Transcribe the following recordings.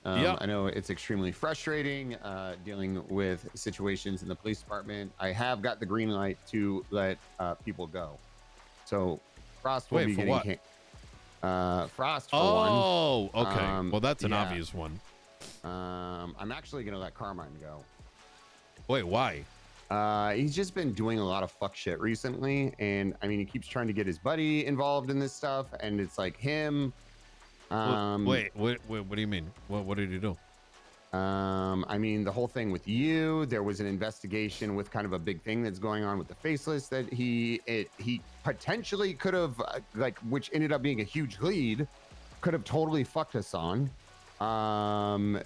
Yeah. I know it's extremely frustrating dealing with situations in the police department. I have got the green light to let people go. So Frost will Wait, be for getting what? Frost for one. Oh, okay. Well, that's an Yeah. obvious one. I'm actually gonna let Carmine go. Wait, why? He's just been doing a lot of fuck shit recently, and I mean, he keeps trying to get his buddy involved in this stuff, and it's like him. Wait, what do you mean? What did he do? I mean, the whole thing with you, there was an investigation with kind of a big thing that's going on with the faceless that he potentially could have like, which ended up being a huge lead, could have totally fucked us on.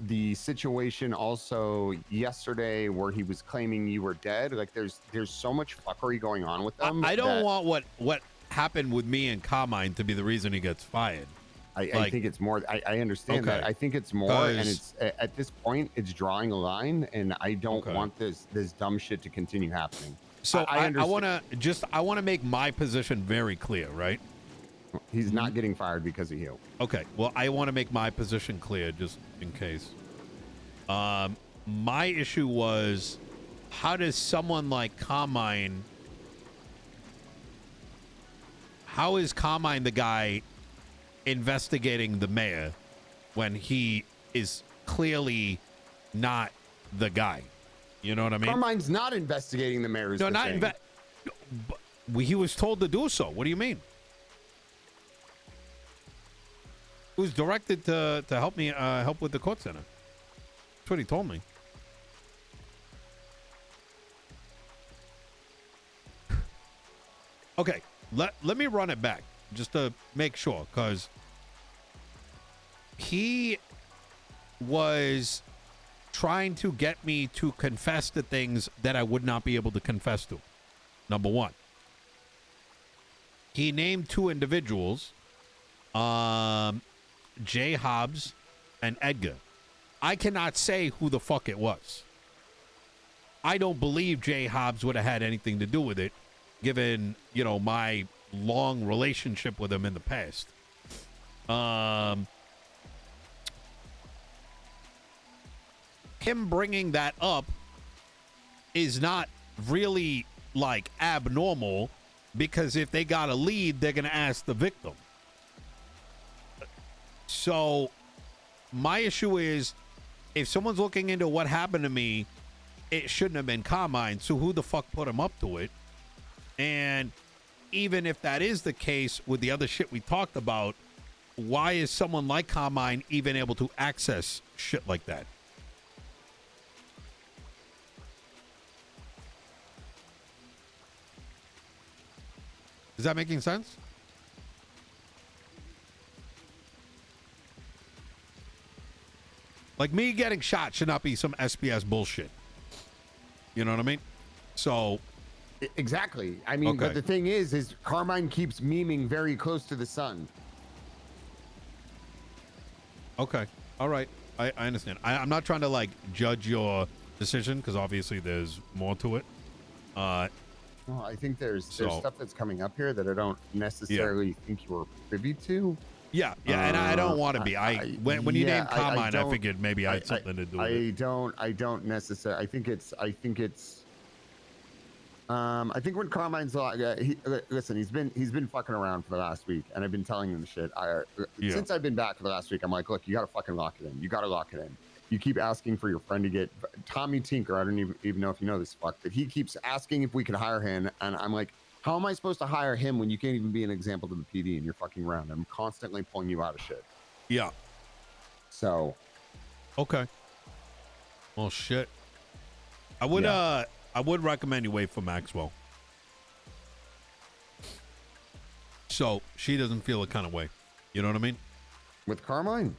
The situation also yesterday where he was claiming you were dead, like there's so much fuckery going on with them. I don't want what happened with me and Carmine to be the reason he gets fired. I think it's more. I understand that. I think it's more, and it's at this point, it's drawing a line, and I don't want this dumb shit to continue happening. So I want to make my position very clear, right? He's not getting fired because of you. Okay. Well, I want to make my position clear just in case. My issue was, how does someone like Carmine? How is Carmine the guy investigating the mayor when he is clearly not the guy? You know what I mean? Carmine's not investigating the mayor. No, not he was told to do so. What do you mean? He was directed to help me help with the court center. That's what he told me. Okay, let me run it back just to make sure, because he was trying to get me to confess to things that I would not be able to confess to. Number one, he named two individuals, Jay Hobbs and Edgar. I cannot say who the fuck it was. I don't believe Jay Hobbs would have had anything to do with it, given, you know, my long relationship with him in the past. Him bringing that up is not really like abnormal, because if they got a lead, they're going to ask the victim. So my issue is, if someone's looking into what happened to me, it shouldn't have been Carmine. So who the fuck put him up to it? And even if that is the case with the other shit we talked about, why is someone like Carmine even able to access shit like that? Is that making sense? Like, me getting shot should not be some SPS bullshit. You know what I mean? So... Exactly. I mean, but the thing is Carmine keeps memeing very close to the sun. Okay. All right. I understand. I'm not trying to, like, judge your decision, because obviously there's more to it. Well, I think there's stuff that's coming up here that I don't necessarily think you were privy to. Yeah, and I don't want to be. When you named Carmine, I figured maybe I had something to do with it. I don't necessarily. I think when Carmine's listen, he's been fucking around for the last week, and I've been telling him shit. Since I've been back for the last week, I'm like, look, you gotta fucking lock it in. You gotta lock it in. You keep asking for your friend to get Tommy Tinker. I don't even know if you know this fuck, but he keeps asking if we could hire him, and I'm like, how am I supposed to hire him when you can't even be an example to the PD and you're fucking around? I'm constantly pulling you out of shit. Yeah. So. Okay. Well, shit. I would recommend you wait for Maxwell, so she doesn't feel a kind of way. You know what I mean? With Carmine?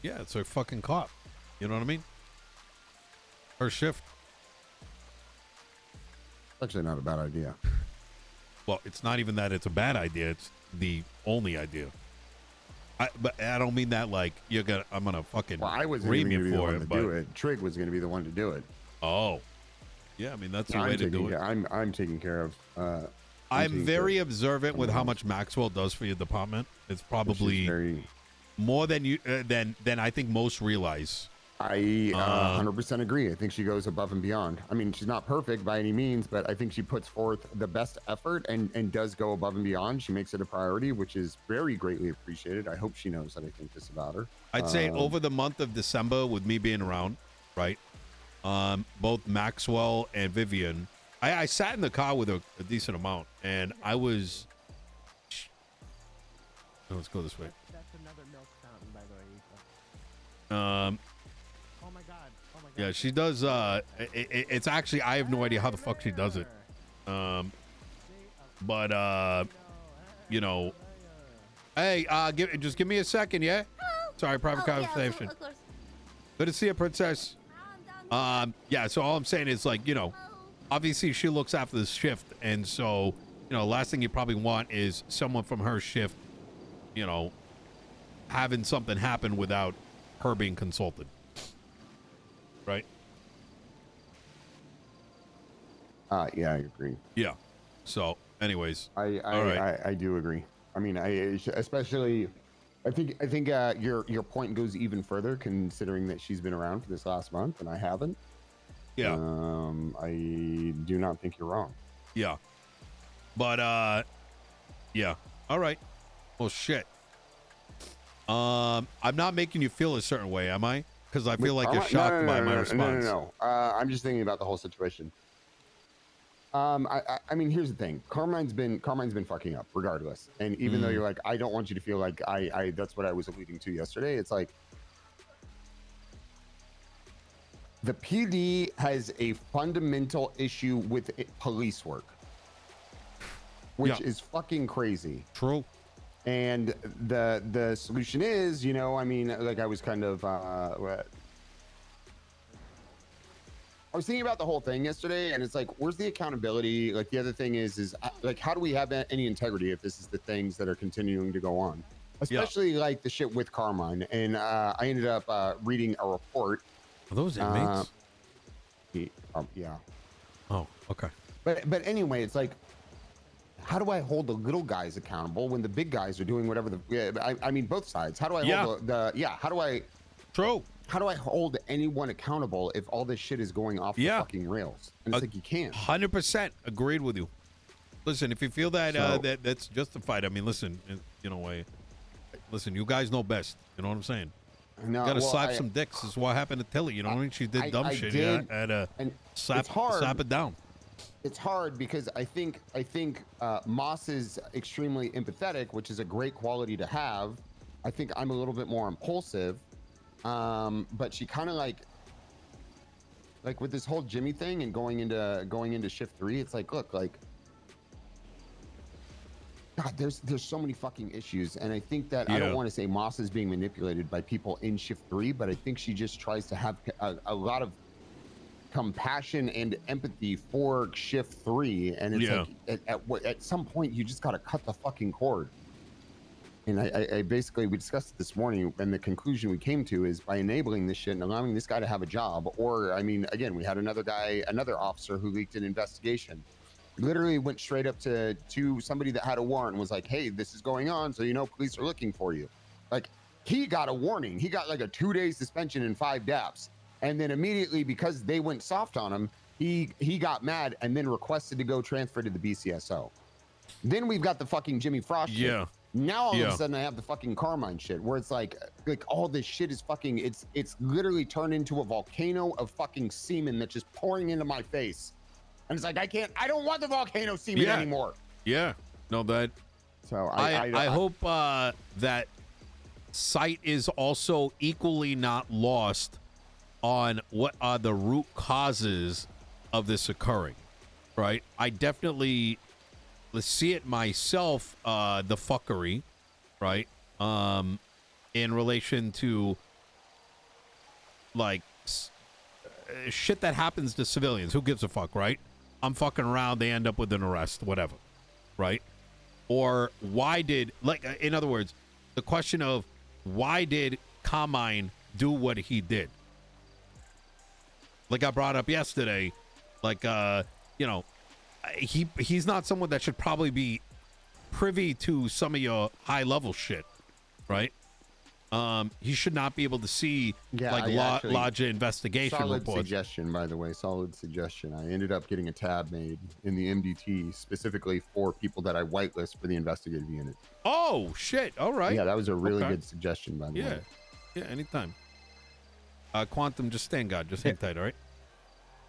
Yeah, it's her fucking cop. You know what I mean? Her shift. Actually, not a bad idea. Well, it's not even that it's a bad idea. It's the only idea. But I don't mean that like I'm gonna fucking. Well, I was ream going to you be the for one it, to but do it. Trig was going to be the one to do it. Oh, yeah. I mean, that's the way to do it. I'm taking care of. I'm very observant with how much Maxwell does for your department. It's probably more than you than I think most realize. I 100% agree. I think she goes above and beyond. I mean, she's not perfect by any means, but I think she puts forth the best effort and does go above and beyond. She makes it a priority, which is very greatly appreciated. I hope she knows that I think this about her. I'd say over the month of December, with me being around, right? Both Maxwell and Vivian, I sat in the car with a decent amount, and I was. Let's go this way. That's another milk fountain, by the way. Oh my god. Oh my god. Yeah, she does. It's actually, I have no idea how the fuck she does it. But you know, hey, just give me a second, yeah. Sorry, private conversation. Yeah, of course. Good to see you, princess. Yeah. So all I'm saying is, like, you know, obviously she looks after the shift, and so, you know, last thing you probably want is someone from her shift, you know, having something happen without her being consulted. Right? Yeah, I agree. Yeah. So, anyways, I do agree. I mean, especially, I think your point goes even further, considering that she's been around for this last month and I haven't. Yeah. I do not think you're wrong. Yeah. But yeah. All right. Well, shit. I'm not making you feel a certain way, am I? Because I feel like you're shocked by my response. No. I'm just thinking about the whole situation. I mean, here's the thing. Carmine's been fucking up regardless. And even though you're like, I don't want you to feel like I that's what I was alluding to yesterday. It's like, the PD has a fundamental issue with police work, which is fucking crazy. True. And the solution is, you know, I mean, like, I was kind of I was thinking about the whole thing yesterday, and it's like, where's the accountability? Like, the other thing is like, how do we have any integrity if this is the things that are continuing to go on? Especially like the shit with Carmine. And I ended up reading a report. Are those inmates? Yeah. Oh, okay. But anyway, it's like, how do I hold the little guys accountable when the big guys are doing whatever I mean, both sides. How do I hold how do I hold anyone accountable if all this shit is going off the fucking rails? And it's like, you can't. 100% agreed with you. Listen, if you feel that that's justified, I mean, listen, you know, listen, you guys know best. You know what I'm saying? No, gotta slap some dicks. This is what happened to Tilly. You know what I mean? She did dumb shit. I had to slap it down. It's hard because I think Moss is extremely empathetic, which is a great quality to have. I think I'm a little bit more impulsive, but she kind of like with this whole Jimmy thing and going into shift 3. It's like, look, like, God, there's so many fucking issues, and I think that I don't want to say Moss is being manipulated by people in shift 3, but I think she just tries to have a lot of compassion and empathy for shift 3, and it's like at some point you just got to cut the fucking cord. And I basically, we discussed it this morning, and the conclusion we came to is by enabling this shit and allowing this guy to have a job, or, I mean, again, we had another officer who leaked an investigation, literally went straight up to somebody that had a warrant and was like, hey, this is going on, so you know police are looking for you. Like, he got a warning. He got like a 2-day suspension and 5 daps. And then immediately, because they went soft on him, he got mad and then requested to go transfer to the BCSO. Then we've got the fucking Jimmy Frost shit. Now all of a sudden I have the fucking Carmine shit, where it's like all this shit is fucking, it's literally turned into a volcano of fucking semen that's just pouring into my face. And it's like, I don't want the volcano semen anymore. Yeah. No, that. So I hope that sight is also equally not lost on what are the root causes of this occurring, right? I definitely see it myself, the fuckery, right? In relation to like shit that happens to civilians. Who gives a fuck, right? I'm fucking around, they end up with an arrest, whatever, right? Or why did, like, in other words, the question of why did Carmine do what he did? Like I brought up yesterday, like, you know, he's not someone that should probably be privy to some of your high level shit, right? he should not be able to see Yeah, like I actually- larger investigation Solid reports. suggestion, by the way. Solid suggestion. I ended up getting a tab made in the MDT specifically for people that I whitelist for the investigative unit. Oh shit! All right. Yeah, that was a really Okay. good suggestion, by the Yeah. way. Yeah. Anytime. Quantum, just stand guard. Just hang tight. All right.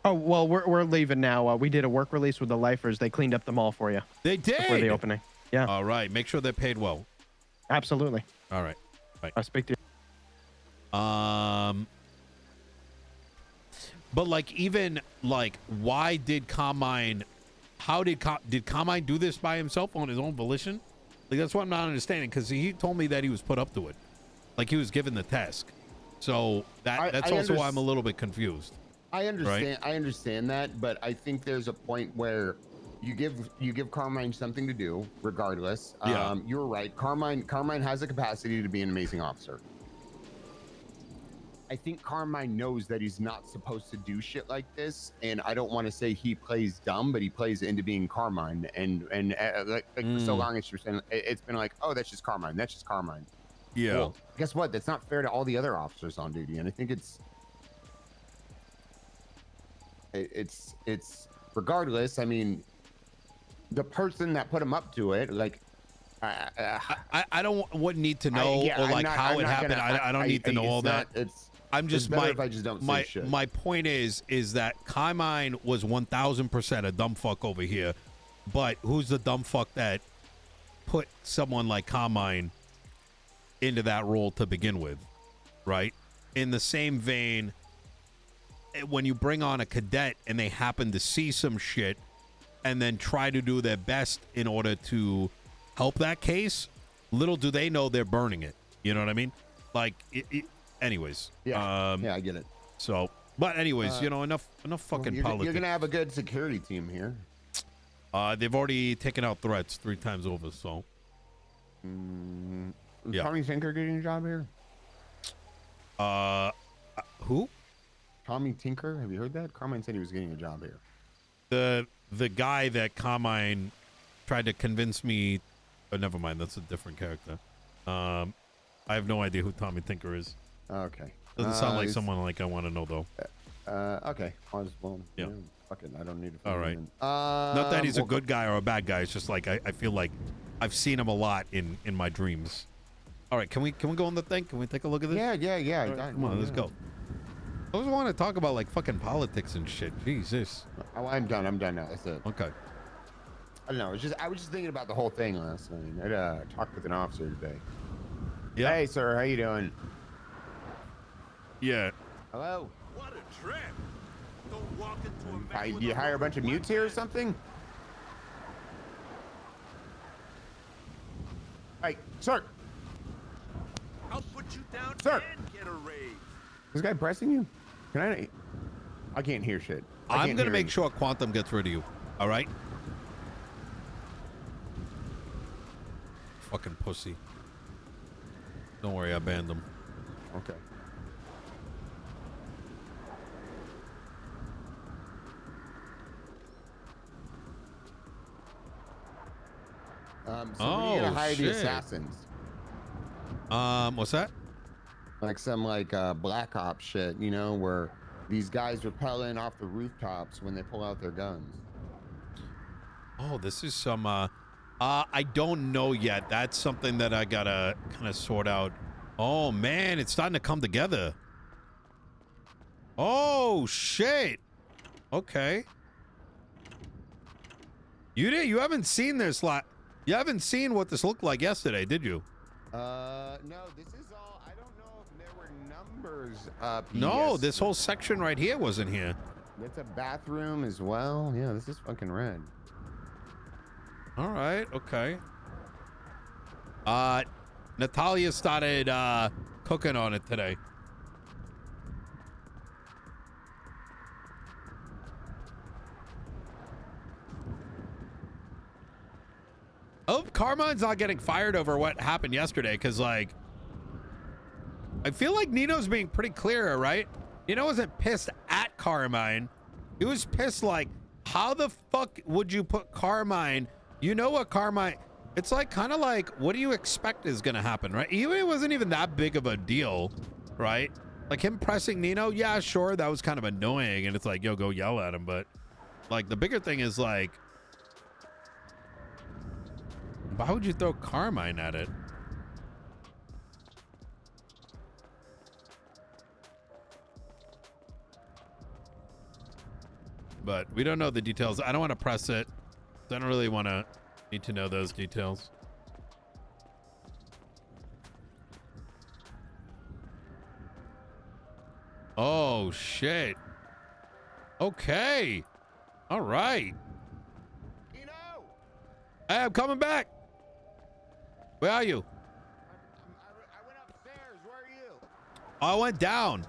Oh well, we're leaving now. We did a work release with the lifers. They cleaned up the mall for you They did. before the opening. Yeah, All right. Make sure they're paid well. absolutely. All right. I'll speak to you. But like even like why did Carmine? How did Carmine do this by himself on his own volition? Like that's what I'm not understanding because he told me that he was put up to it, like he was given the task. So that's I also why I'm a little bit confused. I understand. I understand that, but I think there's a point where you give Carmine something to do, regardless. Yeah. You're right. Carmine has the capacity to be an amazing officer. I think Carmine knows that he's not supposed to do shit like this, and I don't want to say he plays dumb, but he plays into being Carmine, and like for so long it's been like, oh, that's just Carmine. That's just Carmine. Yeah. Well, guess what? That's not fair to all the other officers on duty, and I think it's regardless. I mean, the person that put him up to it, like, I wouldn't need to know or like how it happened. I don't need to know all that. I'm just better if I just don't say shit. My point is that Carmine was 1000% a dumb fuck over here, but who's the dumb fuck that put someone like Carmine into that role to begin with, right? In the same vein, when you bring on a cadet and they happen to see some shit and then try to do their best in order to help that case, little do they know they're burning it. You know what I mean? Like, anyways. Yeah, I get it. So, but anyways, enough fucking politics. You're gonna have a good security team here. They've already taken out threats 3 times over, so. Is Yeah. Tommy Tinker getting a job here? Who? Tommy Tinker? Have you heard that? Carmine said he was getting a job here. The guy that Carmine tried to convince me. Oh, never mind. That's a different character. I have no idea who Tommy Tinker is. Okay. Doesn't sound like someone like I want to know though. Okay. Well, Yeah. Fuck it. I don't need to. All right. Not Not that he's a good guy or a bad guy. It's just like I feel like I've seen him a lot in my dreams. All right. Can we go on the thing? Can we take a look at this? Yeah. All right, come on. Let's go. I always want to talk about like fucking politics and shit. Jesus. Oh, I'm done now. That's it. Okay. I don't know. I was just thinking about the whole thing last night. I talked with an officer today. Yeah. Hey, sir. How you doing? Yeah. Hello. What a trip! Don't walk into a man with You a hire a bunch of loaded mutes here or weapon. something? Hey, sir. I'll put you down Sir. and get a raise. This guy pressing you? Can I can't hear shit. I'm gonna make sure Quantum gets rid of you. All right. Fucking pussy. Don't worry, I banned him. Okay. So when are you gonna hire the shit. assassins? What's that? Like some Black Ops shit, where these guys rappelling off the rooftops when they pull out their guns. Oh, this is some I don't know yet. That's something that I gotta kind of sort out. Oh man, it's starting to come together. Oh shit. Okay. You haven't seen this you haven't seen what this looked like yesterday, did you? No, this is all. I don't know if there were numbers up. No, this whole section right here wasn't here. It's a bathroom as well. Yeah, this is fucking red. All right, okay. Natalia started cooking on it today. Oh, Carmine's not getting fired over what happened yesterday because, like, I feel like Nino's being pretty clear, right? Nino wasn't pissed at Carmine. He was pissed, like, how the fuck would you put Carmine? You know what Carmine... It's like kind of like, what do you expect is gonna happen, right? It wasn't even that big of a deal, right? Like him pressing Nino, yeah, sure, that was kind of annoying, and it's like, yo, go yell at him. But like the bigger thing is like, why would you throw Carmine at it? But we don't know the details. I don't want to press it. I don't really need to know those details. Oh, shit. Okay. All right. Nino! Hey, I'm coming back. Where are you? I went upstairs. Where are you? I went down.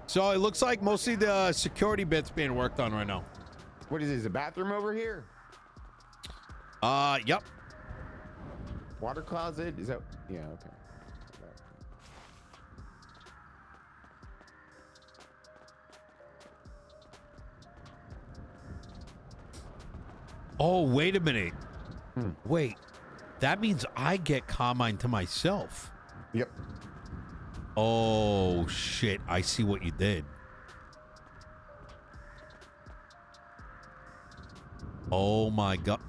So it looks like mostly the security bits being worked on right now. What is this? A bathroom over here? Yep. Water closet? Is that? Yeah. Okay. Oh, wait a minute. Wait, that means I get Carmine to myself. Yep. Oh, shit. I see what you did. Oh, my God.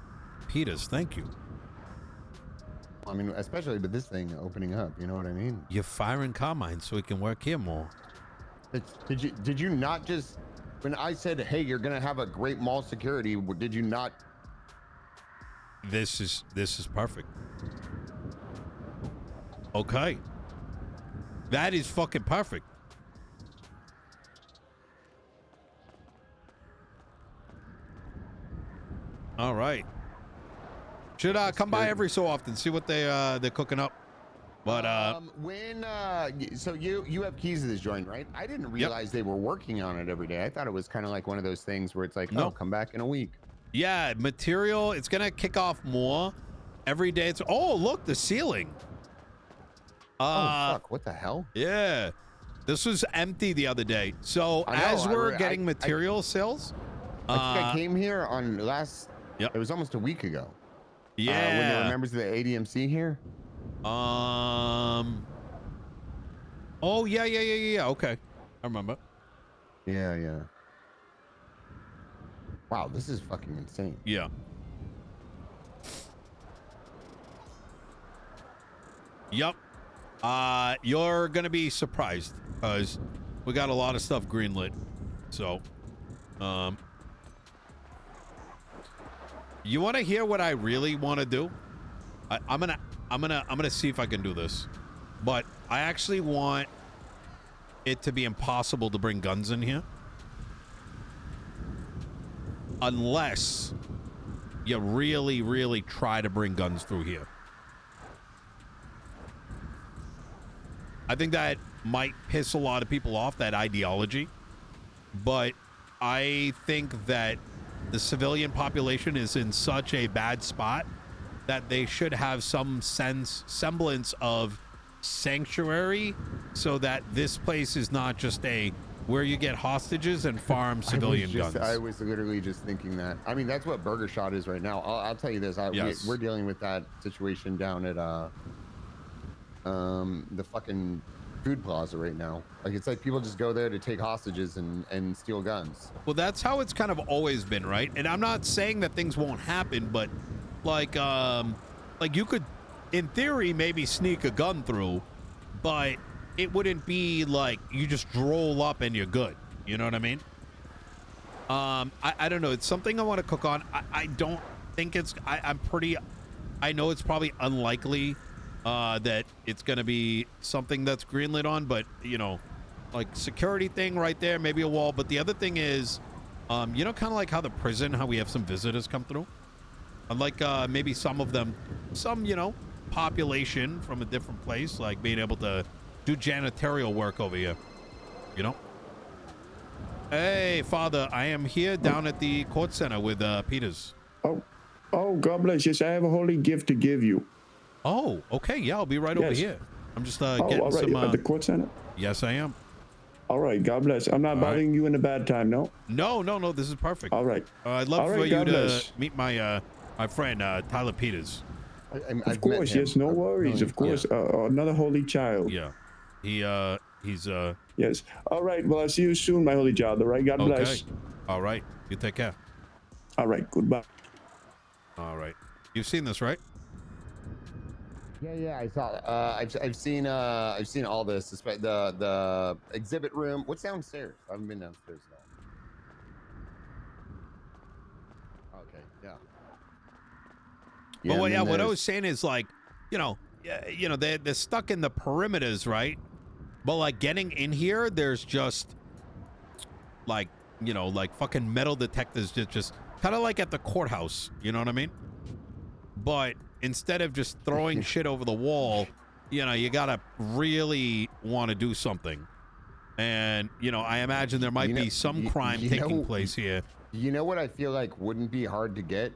Peters, thank you. I mean, especially with this thing opening up, you know what I mean? You're firing Carmine so he can work here more. Did you not just, when I said, hey, you're gonna have a great mall security, did you not? This is perfect. Okay. That is fucking perfect. All right. Should come by every so often, see what they're cooking up. But so you have keys to this joint, right? I didn't realize they were working on it every day. I thought it was kind of like one of those things where it's like, oh, come back in a week. Yeah, material. It's gonna kick off more every day. It's look, the ceiling. Oh fuck! What the hell? Yeah, this was empty the other day. So as we're getting material sales, I think I came here on Yep. It was almost a week ago. Yeah. When there were members of the ADMC here. Oh yeah. Okay, I remember. Yeah. Wow, this is fucking insane. Yeah. Yep. You're gonna be surprised because we got a lot of stuff greenlit. So, you want to hear what I really want to do? I'm gonna see if I can do this, but I actually want it to be impossible to bring guns in here unless you really try to bring guns through here. I think that might piss a lot of people off, that ideology, but I think that the civilian population is in such a bad spot that they should have some semblance of sanctuary so that this place is not just where you get hostages and farm civilian guns. I was literally just thinking that. I mean, that's what Burger Shot is right now. I'll tell you this. Yes. We're dealing with that situation down at the fucking food plaza right now. Like, it's like people just go there to take hostages and steal guns. Well, that's how it's kind of always been, right? And I'm not saying that things won't happen, but like you could, in theory, maybe sneak a gun through, but it wouldn't be like you just roll up and you're good. You know what I mean? I don't know. It's something I want to cook on. I don't think it's, I know it's probably unlikely that it's going to be something that's greenlit on, but you know, like security thing right there, maybe a wall. But the other thing is, you know, kind of like how the prison, how we have some visitors come through. And like maybe some of them, you know, population from a different place, like being able to do janitorial work over here, you know? Hey, Father, I am here down at the court center with Peters. Oh, God bless. Yes, I have a holy gift to give you. Oh, okay. Yeah, I'll be right over here. I'm just getting all right. some... At the court center? Yes, I am. All right. God bless. I'm not bothering you in a bad time, no? No. This is perfect. All right. I'd love All for right, you God to bless. meet my my friend, Tyler Peters. I've Of met course, him yes, no a worries. million Of course, times. another holy child. Yeah. He's Yes. All right. Well, I'll see you soon, my holy child. All right. God okay. bless. All right. You take care. All right. Goodbye. All right. You've seen this, right? Yeah, I saw. I've seen all this. The exhibit room. What's downstairs? I haven't been downstairs at all. Okay, yeah. But And then what I there's was saying is like, they're stuck in the perimeters, right? But like getting in here, there's just like, like fucking metal detectors just kind of like at the courthouse. You know what I mean? But instead of just throwing shit over the wall, you gotta really want to do something. And I imagine there might be some crime taking place here. You know what I feel like wouldn't be hard to get?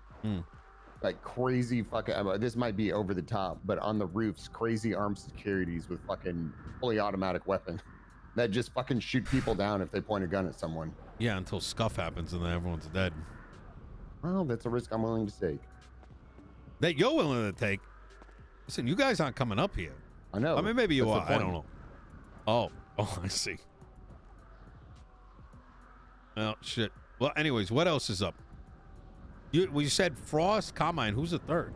Like crazy fucking. This might be over the top, but on the roofs, crazy armed securities with fucking fully automatic weapons that just fucking shoot people down if they point a gun at someone. Yeah, until scuff happens and then everyone's dead. Well, that's a risk I'm willing to take. That you're willing to take. Listen, you guys aren't coming up here. I know. I mean, maybe you That's are. I don't know. Oh, I see. Oh, shit. Well, anyways, what else is up? You said Frost, Carmine. Who's the third?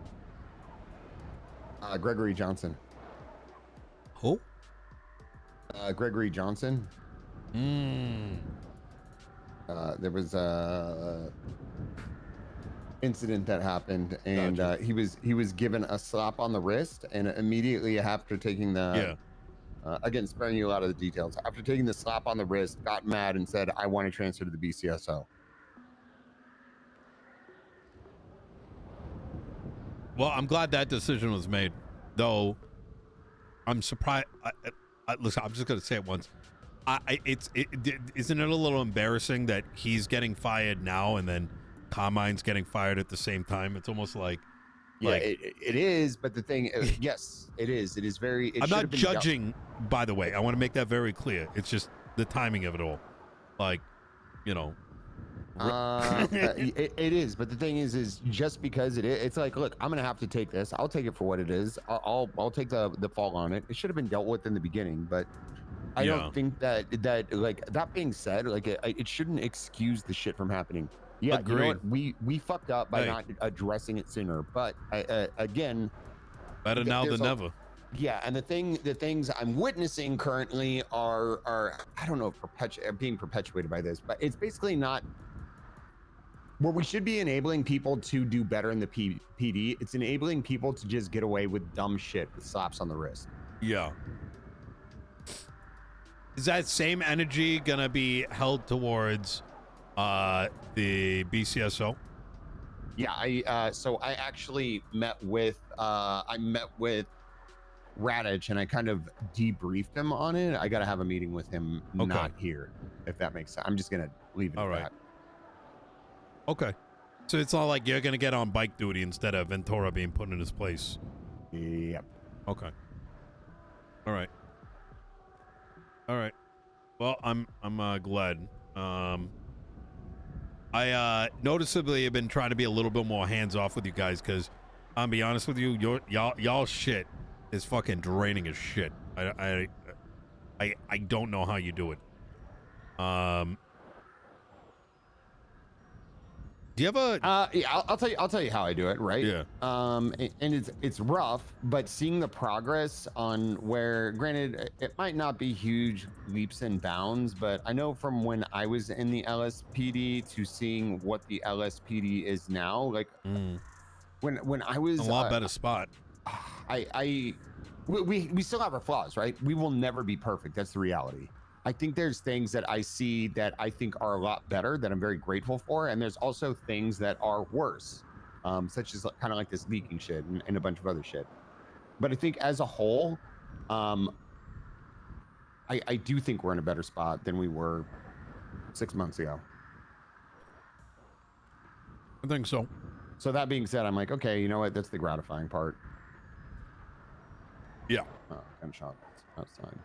Gregory Johnson. Who? Gregory Johnson. There was a incident that happened, and he was given a slap on the wrist, and immediately after taking the again, sparing you a lot of the details, after taking the slap on the wrist, got mad and said, "I want to transfer to the BCSO." Well, I'm glad that decision was made, though. I'm surprised. Listen, I'm just gonna say it once. Isn't it a little embarrassing that he's getting fired now and then Carmine's getting fired at the same time? It's almost like, it is. But the thing, yes, it is. It is very. I'm not judging, by the way. I want to make that very clear. It's just the timing of it all. Like, it is, but the thing is just because it's like, look, I'm gonna have to take this. I'll take it for what it is. I'll take the fall on it. It should have been dealt with in the beginning, but I don't think that like, that being said, like it shouldn't excuse the shit from happening. Yeah, agreed. You know what? We fucked up by not addressing it sooner, but again, better now than never. Yeah, and the things I'm witnessing currently are I don't know if being perpetuated by this, but it's basically not where we should be enabling people to do better in the PD. It's enabling people to just get away with dumb shit with slaps on the wrist. Yeah. Is that same energy gonna be held towards the BCSO? Yeah, so I actually met with Radich, and I kind of debriefed him on it. I got to have a meeting with him, not here, if that makes sense. I'm just gonna leave it at that. Okay. So it's not like you're gonna get on bike duty instead of Ventura being put in his place. Yep. Okay. All right. Well, I'm glad. I noticeably have been trying to be a little bit more hands off with you guys because I'll be honest with you, y'all shit is fucking draining as shit. I don't know how you do it. Do you have a? Yeah, I'll tell you how I do it. Right. Yeah. And it's rough, but seeing the progress on where, granted, it might not be huge leaps and bounds, but I know from when I was in the LSPD to seeing what the LSPD is now, like when I was a lot better spot. We still have our flaws, right? We will never be perfect. That's the reality. I think there's things that I see that I think are a lot better that I'm very grateful for. And there's also things that are worse, such as kind of like this leaking shit and a bunch of other shit. But I think as a whole, I do think we're in a better spot than we were 6 months ago. I think so. So that being said, I'm like, okay, you know what? That's the gratifying part. Yeah. Oh, gunshot outside.